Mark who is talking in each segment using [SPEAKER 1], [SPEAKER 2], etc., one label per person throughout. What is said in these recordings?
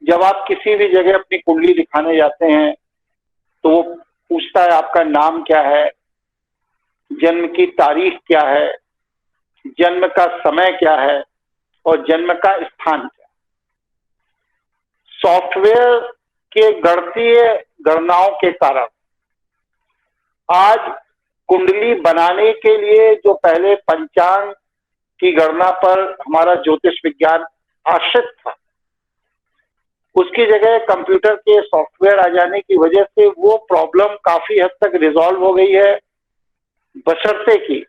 [SPEAKER 1] जब आप किसी भी जगह अपनी कुंडली दिखाने जाते हैं तो वो पूछता है आपका नाम क्या है, जन्म की तारीख क्या है, जन्म का समय क्या है और जन्म का स्थान क्या है। सॉफ्टवेयर के गणितीय गणनाओं के कारण आज कुंडली बनाने के लिए जो पहले पंचांग की गणना पर हमारा ज्योतिष विज्ञान आश्रित था, उसकी जगह कंप्यूटर के सॉफ्टवेयर आ जाने की वजह से वो प्रॉब्लम काफी हद तक रिजॉल्व हो गई है, बशर्ते कि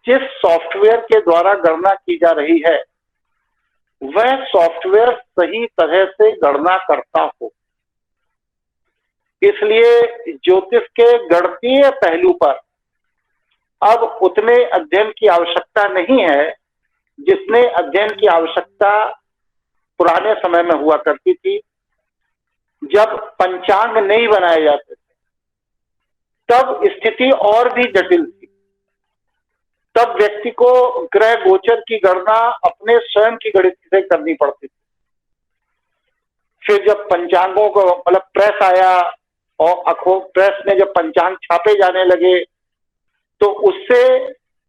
[SPEAKER 1] जिस सॉफ्टवेयर के द्वारा गणना की जा रही है वह सॉफ्टवेयर सही तरह से गणना करता हो। इसलिए ज्योतिष के गणितीय पहलू पर अब उतने अध्ययन की आवश्यकता नहीं है जितने अध्ययन की आवश्यकता पुराने समय में हुआ करती थी, जब पंचांग नहीं बनाए जाते थे। तब स्थिति और भी जटिल थी। तब व्यक्ति को ग्रह गोचर की गणना अपने स्वयं की गणित से करनी पड़ती थी। फिर जब पंचांगों को मतलब प्रेस आया और प्रेस में जब पंचांग छापे जाने लगे तो उससे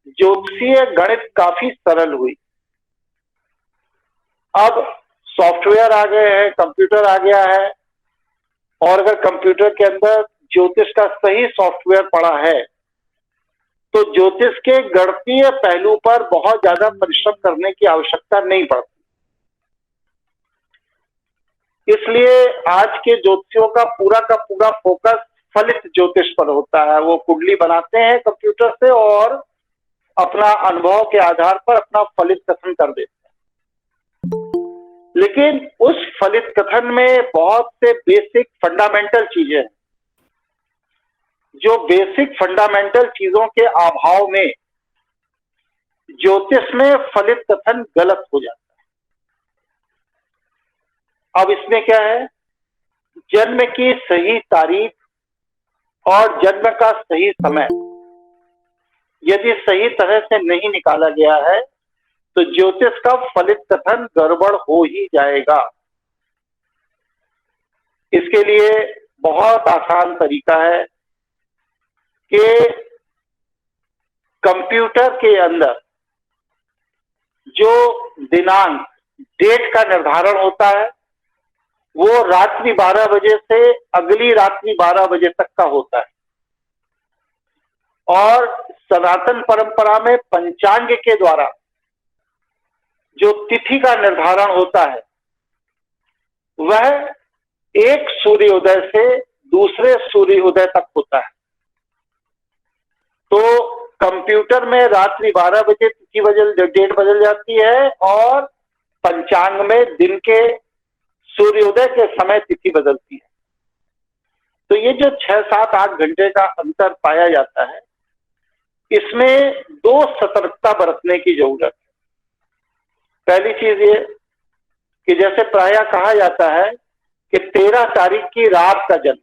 [SPEAKER 1] ज्योतिषीय गणित काफी सरल हुई। अब सॉफ्टवेयर आ गए हैं, कंप्यूटर आ गया है, और अगर कंप्यूटर के अंदर ज्योतिष का सही सॉफ्टवेयर पड़ा है तो ज्योतिष के गणितीय पहलू पर बहुत ज्यादा परिश्रम करने की आवश्यकता नहीं पड़ती। इसलिए आज के ज्योतिषियों का पूरा फोकस फलित ज्योतिष पर होता है। वो कुंडली बनाते हैं कंप्यूटर से और अपना अनुभव के आधार पर अपना फलित कथन कर देते हैं। लेकिन उस फलित कथन में बहुत से बेसिक फंडामेंटल चीजें हैं, जो बेसिक फंडामेंटल चीजों के अभाव में ज्योतिष में फलित कथन गलत हो जाता है। अब इसमें क्या है, जन्म की सही तारीख और जन्म का सही समय यदि सही तरह से नहीं निकाला गया है तो ज्योतिष का फलित कथन गड़बड़ हो ही जाएगा। इसके लिए बहुत आसान तरीका है कि कंप्यूटर के अंदर जो दिनांक डेट का निर्धारण होता है वो रात्रि 12 बजे से अगली रात्रि 12 बजे तक का होता है, और सनातन परंपरा में पंचांग के द्वारा जो तिथि का निर्धारण होता है वह एक सूर्योदय से दूसरे सूर्योदय तक होता है। तो कंप्यूटर में रात्रि 12 बजे तिथि डेट बदल जाती है और पंचांग में दिन के सूर्योदय के समय तिथि बदलती है। तो ये जो 6, 7, 8 घंटे का अंतर पाया जाता है, इसमें 2 सतर्कता बरतने की जरूरत है। पहली चीज ये कि जैसे प्रायः कहा जाता है कि 13 तारीख की रात का जन्म,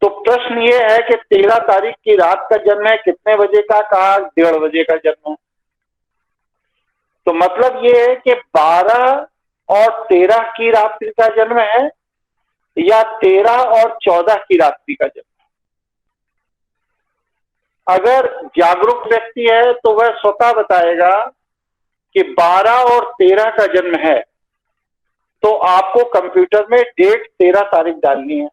[SPEAKER 1] तो प्रश्न ये है कि 13 तारीख की रात का जन्म है, कितने बजे का, कहा 1:30 बजे का जन्म है। तो मतलब ये है कि 12 और 13 की रात्रि का जन्म है या 13 और 14 की रात्रि का जन्म है। अगर जागरूक व्यक्ति है तो वह स्वतः बताएगा कि 12 और 13 का जन्म है, तो आपको कंप्यूटर में डेट 13 तारीख डालनी है।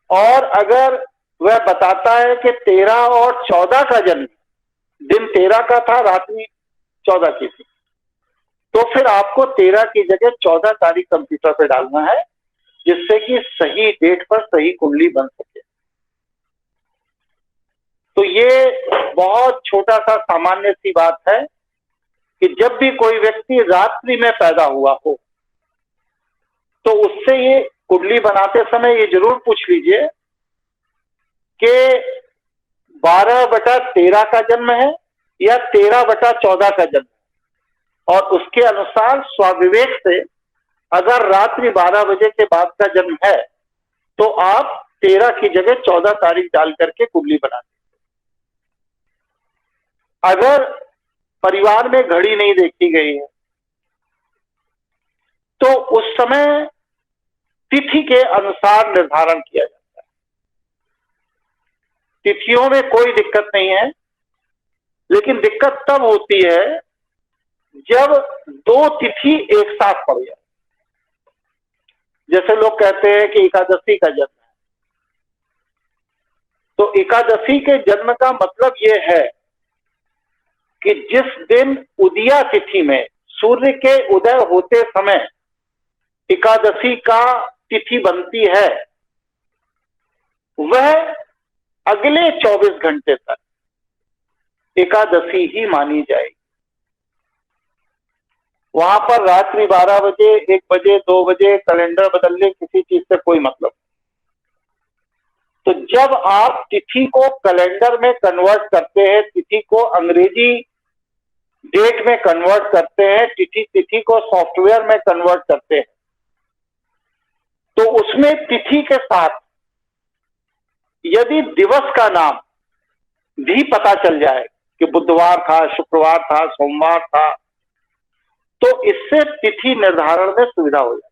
[SPEAKER 1] और अगर वह बताता है कि 13 और 14 का जन्म, दिन 13 का था, रात्रि 14 की थी, तो फिर आपको 13 की जगह 14 तारीख कंप्यूटर पे डालना है, जिससे कि सही डेट पर सही कुंडली बन सके। तो ये बहुत छोटा सा सामान्य सी बात है कि जब भी कोई व्यक्ति रात्रि में पैदा हुआ हो तो उससे ये कुंडली बनाते समय ये जरूर पूछ लीजिए कि 12/13 का जन्म है या 13/14 का जन्म है, और उसके अनुसार स्वाविवेक से अगर रात्रि 12 बजे के बाद का जन्म है तो आप 13 की जगह 14 तारीख डाल करके कुंडली बना दीजिए। अगर परिवार में घड़ी नहीं देखी गई है, तो उस समय तिथि के अनुसार निर्धारण किया जाता है। तिथियों में कोई दिक्कत नहीं है, लेकिन दिक्कत तब होती है जब दो तिथि एक साथ पड़ जाए। जैसे लोग कहते हैं कि एकादशी का जन्म है, तो एकादशी के जन्म का मतलब यह है कि जिस दिन उदया तिथि में सूर्य के उदय होते समय एकादशी का तिथि बनती है, वह अगले 24 घंटे तक एकादशी ही मानी जाएगी। वहां पर रात्रि 12 बजे, 1 बजे, 2 बजे कैलेंडर बदलने किसी चीज से कोई मतलब। तो जब आप तिथि को कैलेंडर में कन्वर्ट करते हैं, तिथि को अंग्रेजी डेट में कन्वर्ट करते हैं, तिथि को सॉफ्टवेयर में कन्वर्ट करते हैं, तो उसमें तिथि के साथ यदि दिवस का नाम भी पता चल जाए कि बुधवार था, शुक्रवार था, सोमवार था, तो इससे तिथि निर्धारण में सुविधा हो जाए।